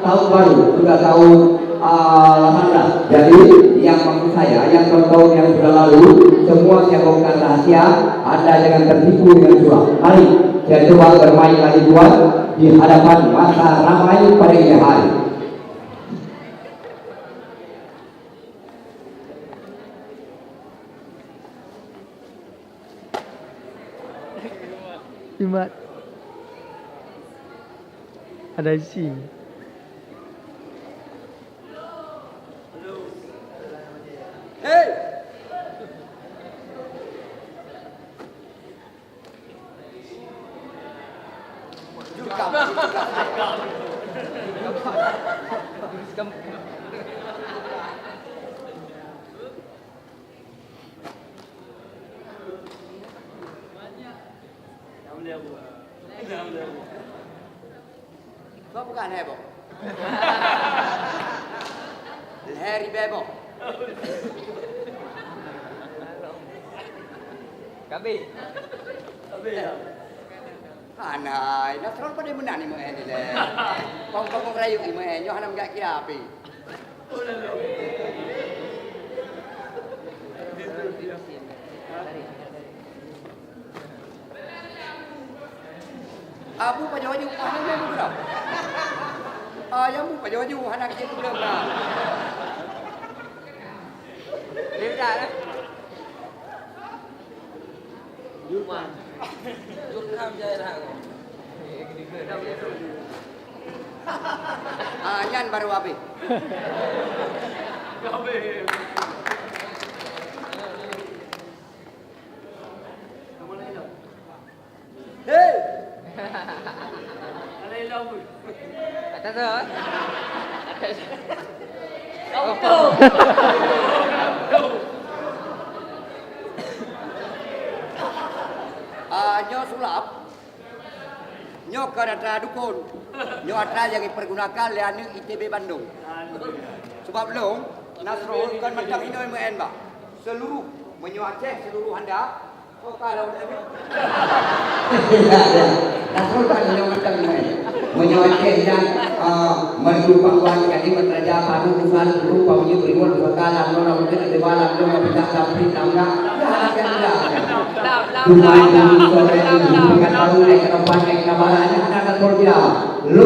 tahun baru, sudah tahun 18. Jadi yang maksud saya, yang tahun-tahun yang sudah lalu, semua saya bongkar rahasia. Anda jangan tertipu dengan curang. Mari saya coba bermain lagi buat di hadapan masa ramai pada ini hari. Imat ada isi. Hey! Kau bukan heboh. Leher bebo. Kabe. Anai, nak terus pada mana ni main ni le? Kong rayu ni main, yo hanam gak kira api. Abu pajaju hanam memang berap. Ayam pajaju hanam kita belum lah. Lihat dah. Jumlah. Jumlah jaya dah. Nyan baru api. Api. Hey. Ada ilau. Atas tu. Auto. Nyo sulap, nyo kerana dukun, nyo atra yang dipergunakan oleh ITB Bandung. Sebab long, Nasrul kan macam ini main bah. Seluruh menyo Aceh seluruh anda. Oh kalau Nasrul kan menyo macam ini. Menyo Aceh dan merupakan jadi menteraja padu tuan rupa menyo berimun bekalan nona mungkin ada balang nona kita sampai tangga. Cuma dengan baru naik ke depan naik ke bawah hanya akan berbeda. Lu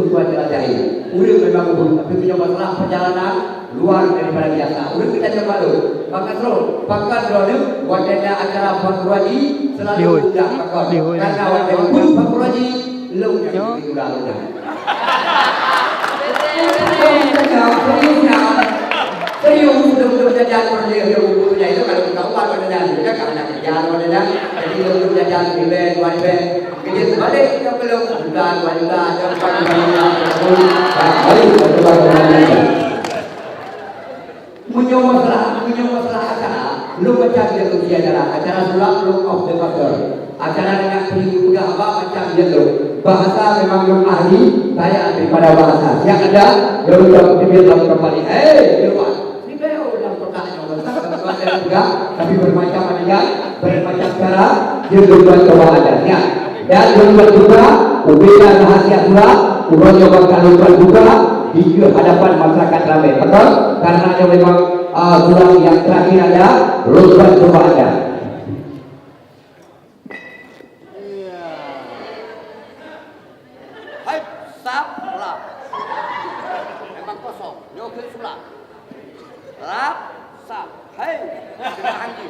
buat jelajahi. Udah memang betul, tapi punya masalah perjalanan luar daripada biasa. Udah kita coba dulu. Pakai terus, pakai dulu. Wadahnya acara Fakuraji selalu undang pakai. Karena wadahnya pun Fakuraji lu yang diundang. Serius sudah jajan dia punya itu kalau kita uang jajan dia kan ada jajan jajan jadi belum jajan di band one band kerja balik kita belum bulan wanita jangan balik punya masalah acara lu macam dia tu acara sulap lu off the master acara dengan penyuga apa macam dia tu bahasa memang lu ahli saya daripada bahasa yang ada lu dapat dalam kembali keluar juga, tapi bermacam-macam, bermacam cara dia berbuat kewajibannya. Dan berbuat juga, ubahlah rahasia surat, ubah coba juga di hadapan masyarakat ramai. Betul? Karena dia memang surat yang terakhir ada, berbuat coba ada. Hai, sap, lap. Memang kosong, nyokil surat. Lap, sap. Hei, terima kasih.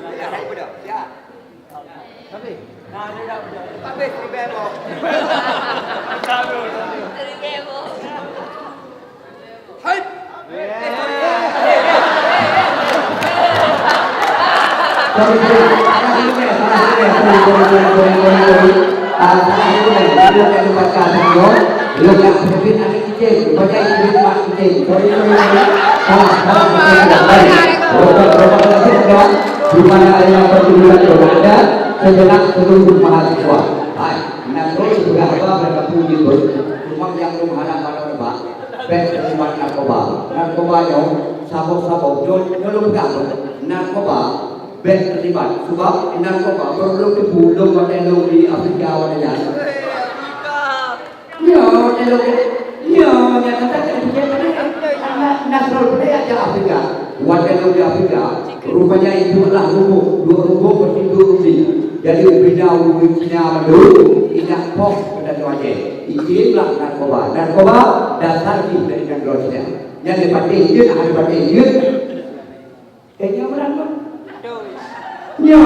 Tidak hari benar, ya. Tapi, nah ini dah benar. Tapi si bebo. Si bebo. Hei. Di mana ada pertunjukan berada sejenak seluruh mahasiswa. Hai, Nasrul juga apa mereka puji tu. Cuma yang belum ada pada orang best terlibat narkoba yang sabuk nyolong gak narkoba best terlibat. Sebab narkoba belum dibulung pada di Afrika wadanya. Ya, wadanya. Ya, yang kata Nasrul Perdaya aja Afrika. Warga di Afrika. Rupanya itulah dua rumput berdiri. Jadi bina Cina dulu tidak pos dan wajib. Inilah narkoba dasar dari Indonesia. Yang dipakai ada pakai kayaknya berapa? Ya,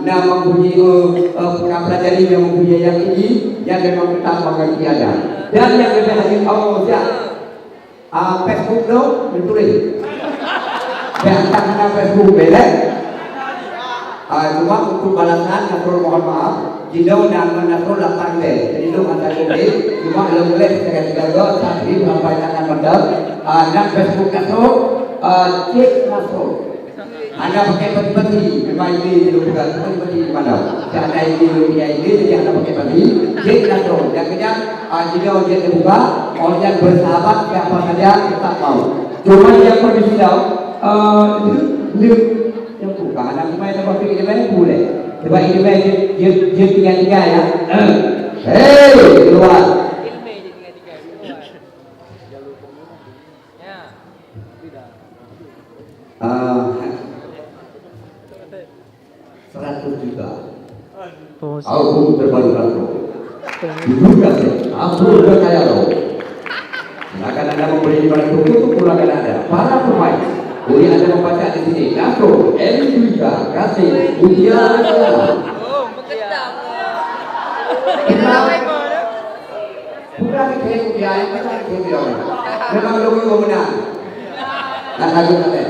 nama mempunyai pelajari yang mempunyai yang ini yang memang pertama kali ada. Dan yang lebih lagi Facebook no betul. Karena Facebook belak. Cuma untuk balasan Nasrul mohon maaf. Jino nama Nasrul 8 le. Jadi lu antara ini cuma lu boleh segala tapi sampai tangan modal. Dan Facebook Nasrul cek Nasrul. Anda pakai peti-peti, memang ini bukan peti-peti mana. Karena ini jadi anda pakai peti. Cek Nasrul. Yang kedua, jino dia terbuka, orang bersahabat siapa saja kita mau. Cuma yang perlu tahu, yang bukan anak main apa fikir dia main boleh. Sebab ini main dia tiga ya. Hei keluar. Juta. Aku terbaru aku. Juga sih. Aku udah kaya loh. Akan ada memberi pada tubuh pulang ada. Para pemain. Boleh anda membaca di sini. Nasrul, juga kasih ujian. Oh, mengetap. Bukan kayak ujian, bukan kayak ujian. Memang lebih menang. Dan lagu nanti.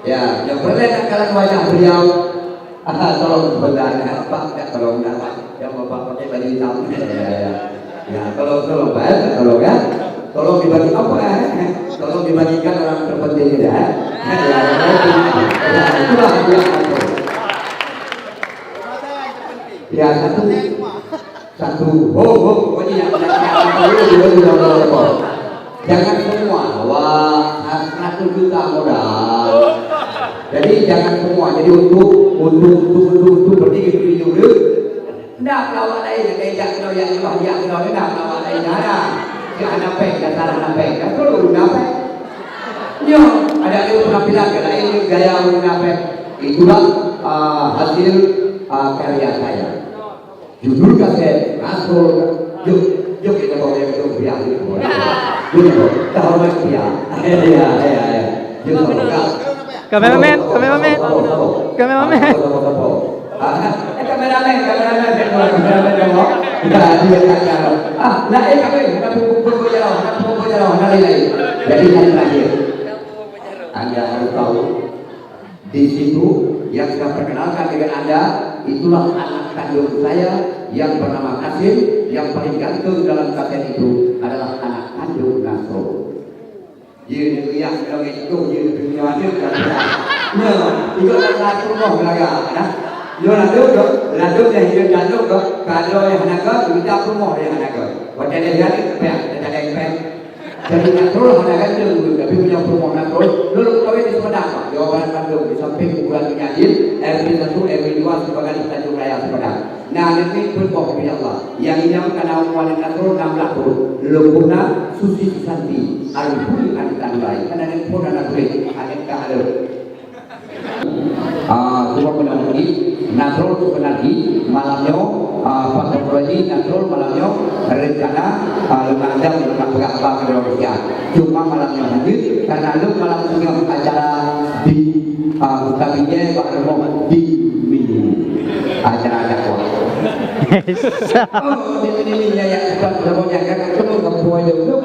Ya, yang pertama kalian wajah beliau. Tolong sebenarnya, Pak, tolong dapat. Yang bapak pakai baju hitam. Ya, tolong Pak, tolong ya. Tolong dibagi apa ya? Tolong dibagikan orang terpenting ya. Itulah yang ya satu. Pokoknya yang jangan semua. Wah, 100 juta modal. Jadi jangan semua. Jadi untuk berdiri dulu. Tidak lawan lain kayak yang tidak lawan lain ada. Ya anak pek, dasar anak pek. Kan dulu anak pek. Yo, ada penampilan kada ini gaya anak pek. Itulah hasil karya saya. Judul kaset Nasrul. Yuk kita bawa yang itu biar. Yuk, terhormat biar. Ya. Yuk, Kameramen. Kameramen. Jadi yang terakhir, Anda harus tahu di situ yang saya perkenalkan dengan Anda itulah anak kandung saya yang bernama Kasim, yang paling ganteng dalam kaset itu adalah anak kandung Nasrul. Jadi yang itu jadi hasil kerja. Itu adalah rumah belaga, nah. Yo lanjut yang hidup jatuh kalau yang naga kita rumah yang naga. Wadah dia jadi pem. Jadi Nasrul naga itu tapi punya rumah Nasrul. Dulu kau di Sumedang, Jawa Barat Bandung di samping kuburan Nyadin, RW1, RW2 sebagai Tanjung Raya Sumedang. Nah ini berbohong kepada Allah. Yang ini karena umat Nasrul 16 Lumpurna Susi Santi Alpuri Anitan Baik karena ini pun anak kulit Anik Kahalo. Cuma benar lagi Nasrul sebenarnya malamnya Pak Nasrul malamnya rencana lembaga berapa Indonesia. Cuma malamnya hadir karena lu malam punya acara di kabinet Pak Remo di mini acara dakwah. Ini ya Pak Remo yang kan ketemu ketua itu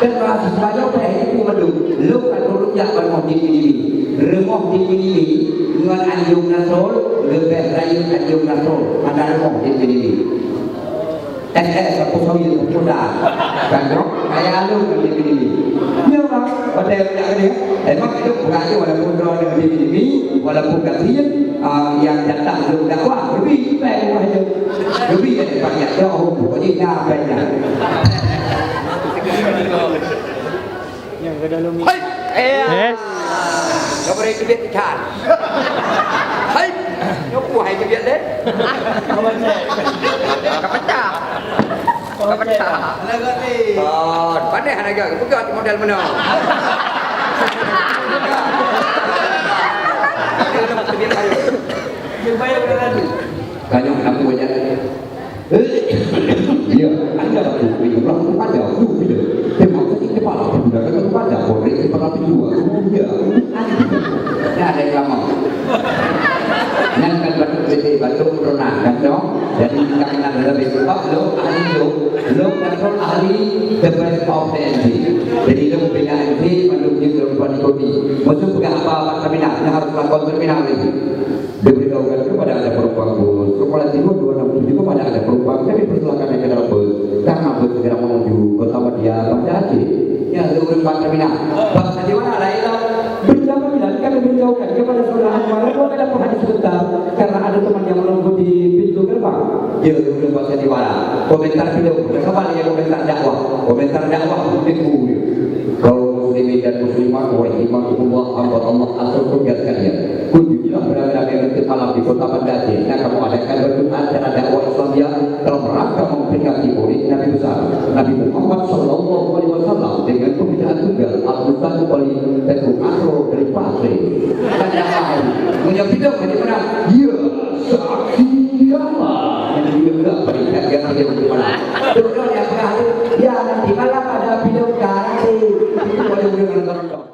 dan bahasa banyak orang itu mendung lu kan rujak bermoh di sini remah di sini dengan anjung Nasrul lebih rayu anjung Nasrul ada remah di sini aku sawil kuda kan kayak lu di sini ya bang pada yang ini emang itu bukan walaupun dengan di sini walaupun kalian yang datang lu dakwah lebih baik lebih banyak jauh pokoknya banyak. Yang gada lumi. Yes. Kau beri kedai ikan. Hai. Kau buat kedai dia deh. Kapecah. Kapecah. Oh, pandai harga. Buka modal mana? Kanyang aku banyak. Iya, anda tu punya pada tu bila. Tembak ke kepala sudah ke pada boleh kepala dua. Iya. Ya ada yang lama. Yang kan batu renang kan dong. Jadi kita lebih sebab lo control ahli the best of the NT. Jadi lo punya NT menunjuk kehidupan ikut. Maksud bukan apa kami nak harus lakukan terminal ini. Diberitahukan kepada ada penumpang bus Kepala Timur 267 kepada ada penumpang kami persilakan naik ke dalam bus karena bus segera menuju Kota Madia Banda Aceh. Ya, seluruh Pak Terminal. Bangsa di mana Laila? Berjam bilang kami beritahukan kepada saudara Anwar kalau ada perhati sebentar karena ada teman yang menunggu di pintu gerbang. Ya, seluruh bangsa di mana? Komentar video, siapa yang komentar dakwah? Komentar dakwah minggu. Kalau muslimin dan muslimat rahimahumullah Allah asal surga sekalian. Kunjungilah berada di malam di Kota Banda Aceh. Yang kamu adakan berdoa acara dakwah Islamiyah dalam rangka memperingati Maulid Nabi besar Nabi Muhammad Sallallahu Alaihi Wasallam dengan pembinaan tunggal Al-Mustaqim Bali dan Asro dari Pasre. Tanda lain punya video bagaimana? Ya, saksi Allah yang juga berikan yang bagaimana? Terus yang berhasil ya nanti malam ada video karate itu boleh menonton.